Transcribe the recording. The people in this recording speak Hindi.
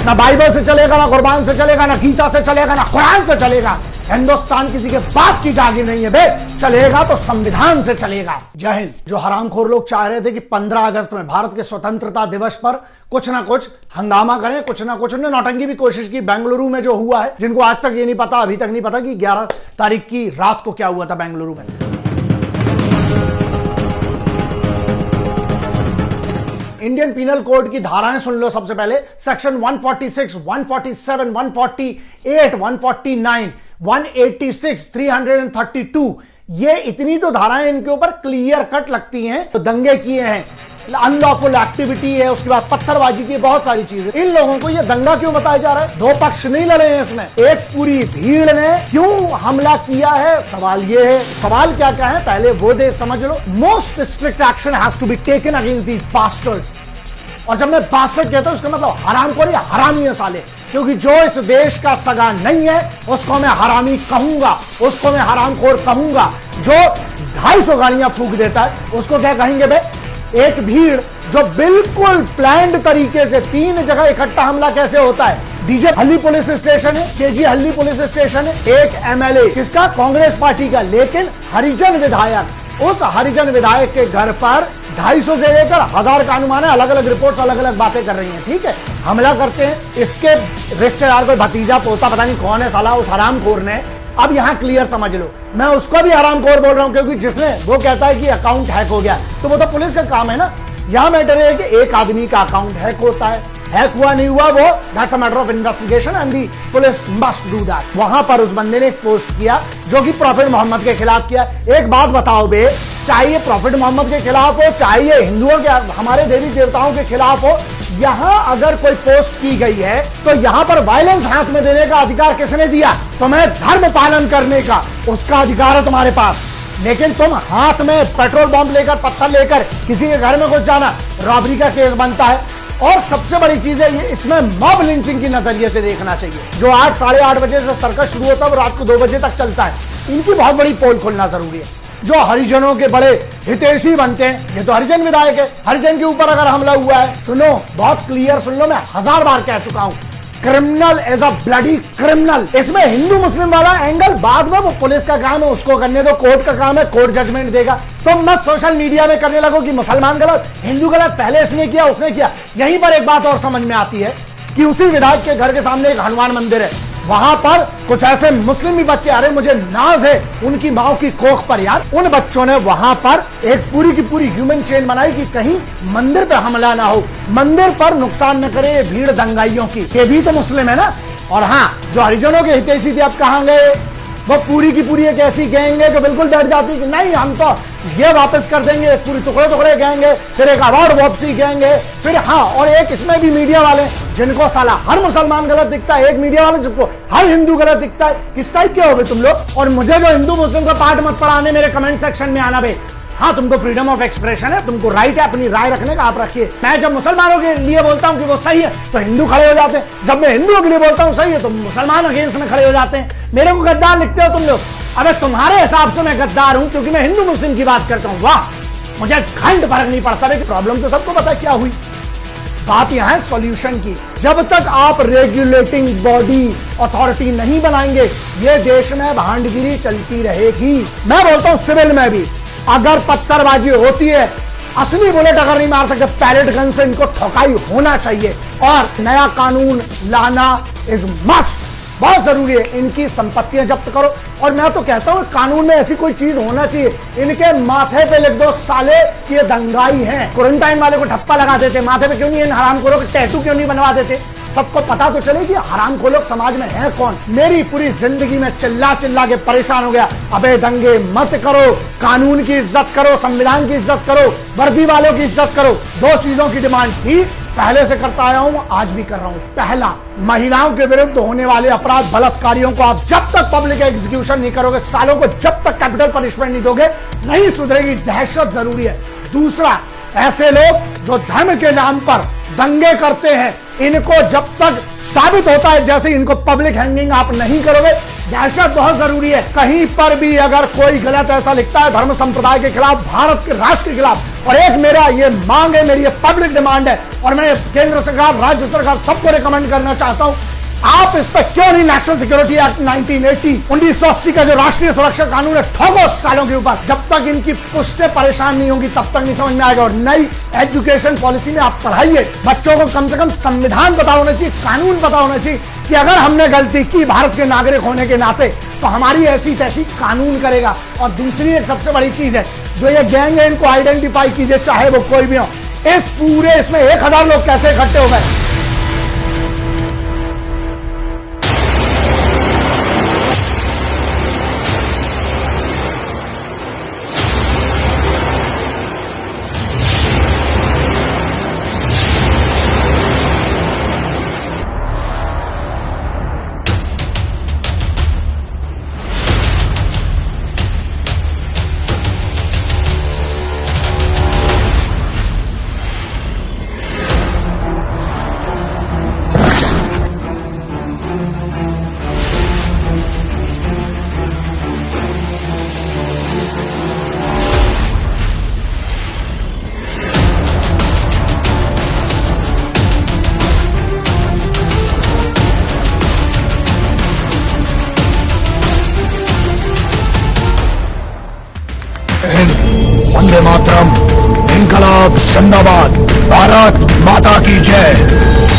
ना बाइबल से चलेगा, ना कुर्बान से चलेगा, ना गीता से चलेगा, ना कुरान से चलेगा। हिंदुस्तान किसी के बाप की जागीर नहीं है बे, चलेगा तो संविधान से चलेगा। जय हिंद। जो हरामखोर लोग चाह रहे थे कि 15 अगस्त में भारत के स्वतंत्रता दिवस पर कुछ ना कुछ हंगामा करें, कुछ ना कुछ, उन्होंने नौटंकी भी कोशिश की। बेंगलुरु में जो हुआ है, जिनको आज तक ये नहीं पता, अभी तक नहीं पता कि 11 तारीख की रात को क्या हुआ था बेंगलुरु में। इंडियन पीनल कोड की धाराएं सुन लो सबसे पहले। सेक्शन 146, 147, 148, 149, 186, 332, ये इतनी तो धाराएं इनके ऊपर क्लियर कट लगती हैं। तो दंगे किए हैं, अनलॉफुल एक्टिविटी है, उसके बाद पत्थरबाजी की, बहुत सारी चीजें। इन लोगों को ये दंगा क्यों बताया जा रहा है? दो पक्ष नहीं लड़े हैं इसमें, एक पूरी भीड़ ने क्यों हमला किया है, सवाल ये है। सवाल क्या क्या है पहले वो देख समझ लो। Most strict action has to be taken against these bastards. और जब मैं बास्टर्ड कहता हूं उसका मतलब हरामखोर या हरामी है साले, क्योंकि जो इस देश का सगा नहीं है उसको मैं हरामी कहूंगा, उसको मैं हरामखोर कहूंगा। जो 250 गाड़ियां फूंक देता है उसको क्या कहेंगे बे? एक भीड़ जो बिल्कुल प्लान्ड तरीके से 3 जगह इकट्ठा हमला कैसे होता है? डीजे हल्ली पुलिस स्टेशन है, केजी हल्ली पुलिस स्टेशन है, एक एमएलए किसका? कांग्रेस पार्टी का, लेकिन हरिजन विधायक, उस हरिजन विधायक के घर पर 250 से लेकर 1000 का अनुमान है। अलग अलग रिपोर्ट्स अलग अलग बातें कर रही हैं, ठीक है। हमला करते हैं, इसके रिश्तेदार को भतीजा पोता पता नहीं कौन है साला, उस हरामखोर ने। अब यहां क्लियर समझ लो, मैं उसको भी हरामखोर बोल रहा हूं क्योंकि जिसने वो कहता है कि अकाउंट हैक हो गया, तो वो तो पुलिस का काम है ना। यहां मैटर है कि एक आदमी का अकाउंट हैक होता है, हैक हुआ नहीं हुआ वो that's a matter of investigation and the police must do that. वहां पर उस बंदे ने एक पोस्ट किया जो कि प्रॉफिट मोहम्मद के खिलाफ किया। एक बात बताओ बे, चाहे प्रॉफिट मोहम्मद के खिलाफ हो, चाहे हिंदुओं के, हमारे देवी देवताओं के खिलाफ हो, यहां अगर कोई पोस्ट की गई है तो यहां पर वायलेंस हाथ में देने का अधिकार किसने दिया? तुम्हें धर्म पालन करने का, उसका अधिकार है तुम्हारे पास। लेकिन तुम हाथ में पेट्रोल बम लेकर, पत्थर लेकर किसी के घर में घुस जाना, रॉबरी का केस बनता है। और सबसे बड़ी चीज है ये, इसमें मॉब लिंचिंग की नजरिए से देखना चाहिए। जो 8, साढ़े 8 बजे से सर्कस शुरू होता है वो रात को 2 बजे तक चलता है। इनकी बहुत बड़ी पोल खोलना जरूरी है। जो हरिजनों के बड़े हितैषी बनते हैं, ये तो हरिजन विधायक है, हरिजन के ऊपर अगर हमला हुआ है, सुनो बहुत क्लियर सुन लो, मैं 1000 बार कह चुका हूं, criminal as a bloody criminal. इसमें हिंदू मुस्लिम वाला एंगल बाद में, वो पुलिस का काम है, उसको करने दो, कोर्ट का काम है, कोर्ट जजमेंट देगा। तुम मत सोशल मीडिया में करने लगो कि मुसलमान गलत, हिंदू गलत, पहले इसने किया उसने किया। यहीं पर एक बात और समझ में आती है कि उसी विधायक के घर के सामने एक हनुमान मंदिर है, वहां पर कुछ ऐसे मुस्लिम भी बच्चे, अरे मुझे नाज है उनकी माओ की कोख पर यार, उन बच्चों ने वहां पर एक पूरी की पूरी ह्यूमन चेन बनाई कि कहीं मंदिर पे हमला ना हो, मंदिर पर नुकसान न करे ये भीड़ दंगाइयों की। ये भी तो मुस्लिम है ना। और हाँ, जो हरिजनों के हितैषी थे अब कहां गए? वो पूरी की पूरी एक ऐसी गैंग है जो बिल्कुल बैठ जाती कि नहीं हम तो ये वापस कर देंगे, पूरी टुकड़े टुकड़े गैंग है, फिर एक अवार्ड वापसी गैंग है, फिर हाँ, और एक इसमें भी मीडिया वाले जिनको साला हर मुसलमान गलत दिखता है, एक मीडिया वाले जिनको हर हिंदू गलत दिखता है। किस टाइप के हो गए तुम लोग? और मुझे जो हिंदू मुस्लिम का पाठ मत पढ़ाने, मेरे कमेंट सेक्शन में आना बे। हाँ, तुमको फ्रीडम ऑफ एक्सप्रेशन है, तुमको राइट है अपनी राय रखने का, आप रखिए। मैं जब मुसलमानों के लिए बोलता हूं कि वो सही है तो हिंदू खड़े हो जाते हैं, जब मैं हिंदुओं के लिए बोलता हूं सही है तो मुसलमान अगेंस्ट में खड़े हो जाते हैं। मेरे को गद्दार लिखते हो तुम लोग। अबे तुम्हारे हिसाब से मैं गद्दार हूं क्योंकि मैं हिंदू मुस्लिम की बात करता हूं, वाह, मुझे घंट फर्क नहीं पड़ता। प्रॉब्लम तो सबको पता क्या हुई। बात यहां है सॉल्यूशन की। जब तक आप रेगुलेटिंग बॉडी अथॉरिटी नहीं बनाएंगे, ये देश में भांडगिरी चलती रहेगी। मैं बोलता हूं सिविल में भी अगर पत्थरबाजी होती है, असली बुलेट अगर नहीं मार सकते, पैलेट गन से इनको ठोकाई होना चाहिए। और नया कानून लाना इज मस्ट, बहुत जरूरी है। इनकी संपत्तियां जब्त करो। और मैं तो कहता हूं कानून में ऐसी कोई चीज होना चाहिए, इनके माथे पे लिख दो साले कि ये दंगाई हैं। क्वारंटाइन वाले को ठप्पा लगा देते, माथे पे क्यों नहीं इन हरामखोरों के टैटू क्यों नहीं बनवा देते? सबको पता तो चले कि हरामखोर लोग समाज में हैं कौन। मेरी पूरी जिंदगी में चिल्ला चिल्ला के परेशान हो गया, अबे दंगे मत करो, कानून की इज्जत करो, संविधान की इज्जत करो, वर्दी वालों की इज्जत करो। 2 चीजों की डिमांड थी, पहले से करता आया हूं, आज भी कर रहा हूं। पहला, महिलाओं के विरुद्ध होने वाले अपराध, बलात्कारियों को आप जब तक पब्लिक एग्जीक्यूशन नहीं करोगे, सालों को जब तक कैपिटल पनिशमेंट नहीं दोगे, नहीं सुधरेगी। दहशत जरूरी है। दूसरा, ऐसे लोग जो धर्म के नाम पर दंगे करते हैं, इनको जब तक साबित होता है जैसे इनको पब्लिक हैंगिंग आप नहीं करोगे, दहशत बहुत जरूरी है। कहीं पर भी अगर कोई गलत ऐसा लिखता है धर्म संप्रदाय के खिलाफ, भारत के राष्ट्र के खिलाफ, और एक मेरा ये मांग है, मेरी ये पब्लिक डिमांड है, और मैं केंद्र सरकार, राज्य सरकार सबको रिकमेंड करना चाहता हूं, आप इस पर क्यों नहीं नेशनल सिक्योरिटी एक्ट 1980 का जो राष्ट्रीय सुरक्षा कानून है ठोको सालों के ऊपर। जब तक इनकी पुश्तें परेशान नहीं होंगी तब तक नहीं समझ में आएगा। और नई एजुकेशन पॉलिसी में आप पढ़ाइए, बच्चों को कम से कम संविधान पता होना चाहिए, कानून पता होना चाहिए कि अगर हमने गलती की भारत के नागरिक होने के नाते तो हमारी ऐसी तैसी कानून करेगा। और दूसरी एक सबसे बड़ी चीज है, जो ये गैंग है इनको आइडेंटिफाई कीजिए, चाहे वो कोई भी हो। इसमें 1000 लोग कैसे इकट्ठे हो गए? वंदे मातरम, इनकलाब जिंदाबाद, भारत माता की जय।